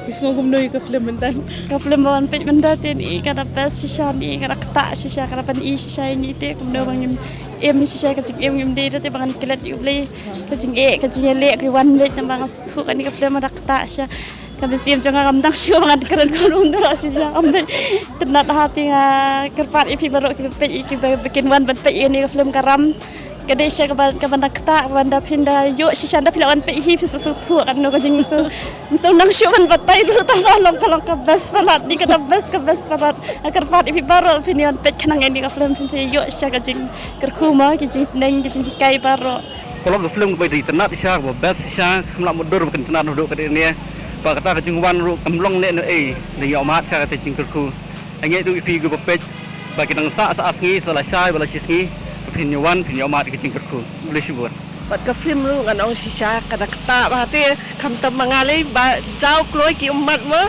Isngogum noi ka film mentan. Ka film bawan pe mendatin I kada best shisha ni kada kata shisha kada pan I shisha ni te kum no bang em shisha ka jing em de te bangan kilat yu ble ka jing le ki wan le bang stu kan ka film ada kata shisha ka besim jonga kam dang shu bangan keren kolung dara shisha am tenat hati nga kerpat ipi baru ki pe ki bikin wan ban pe ni ka film karam kadai sya ka banda kata banda pinda yo shisha da pilawan pe hi fisu tu kan no ka jing so nang shu ban batai dulu ta long kalong ka bas palat ni ka bas palat akar pat ipi baro pinion pe kanang ni ka film pin yo sya ka jing kerkuma ki jing sneng ki jing kai baro kalau ke film ke internet sya ba bas sya kamla mudur ke internet duduk ke ni ba kata ka jing wan ru kamlong ne ni yo mat sya ka jing kerku angai du ipi gu pe ba kinang sa asngi sala sya bala sisngi pinyawan pinyamat ke jing kerku boleh syukur Pat ka film ru kan ong shisha kada kata bahati kam tam mangalai ba jauh kloi ki umat mo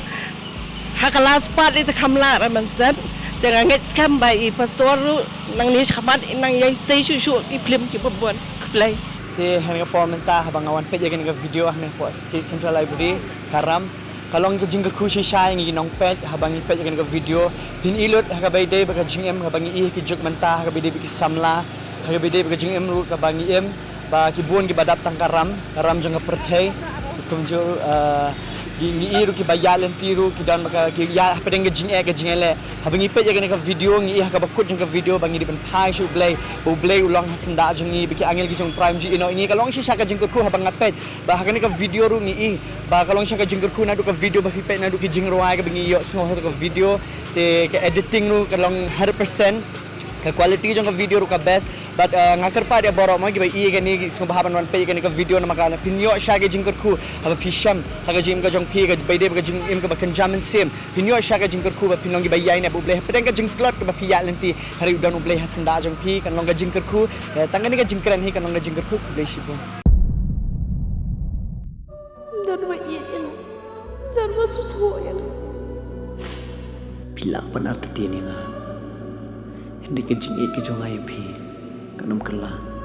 hakalas pat itu kamla raman zat dengan nget skam ba I pastor ru nang ni khamat nang yai sei shu ki film ki pabon play te hanga formenta habang awan pe jagan ga video hanga po State Central Library karam kalong ke jing kerku shisha ngi nong pe habang pe jagan ga video pin ilot haga bay day baga jing em habang I ki juk menta haga bay day ki samla haga bay day baga jing em ru ka bangi em ba kibun ki badap tang karam jong perthai kumjo ngi iru ki bayalen tiru ki dan maka ki ya pedeng ke jing ele habangi pe jaga ka video ngi ha ka bakut jong ka video bangi di ban pai shu blay ulang hasanda jong ngi biki angel ki jong prime ji ino ini kalong shisha ka jing ku habang ngapet ba ha ka video ru ngi ba kalong shisha ka jing ku na du ka video ba pe na du ki jing ruai ka bangi yo sngo ka video te ka editing ru kalong 100% ka quality jong ka video ru ka best but ngakar pa dia borok magi bai I gani sung bahaban wan pe gani ka video na makana pinyo sya ga jingkar ku haba pisham haga jim ka jong pi ga bai de ga jing im ka bakan jamin sim pinyo sya ga jingkar ku ba pinong gi bai yai na bu ble pedeng ka jingklot ka ba piya lenti hari udan u ble hasanda jong pi kan long ga jingkar ku tangani ga jingkran hi kan long ga jingkar ku ble shibo dan wa yin dan wa susu ya Bila benar tadi ni lah, hindi ka jing ke jong ay pi, kanam kerla.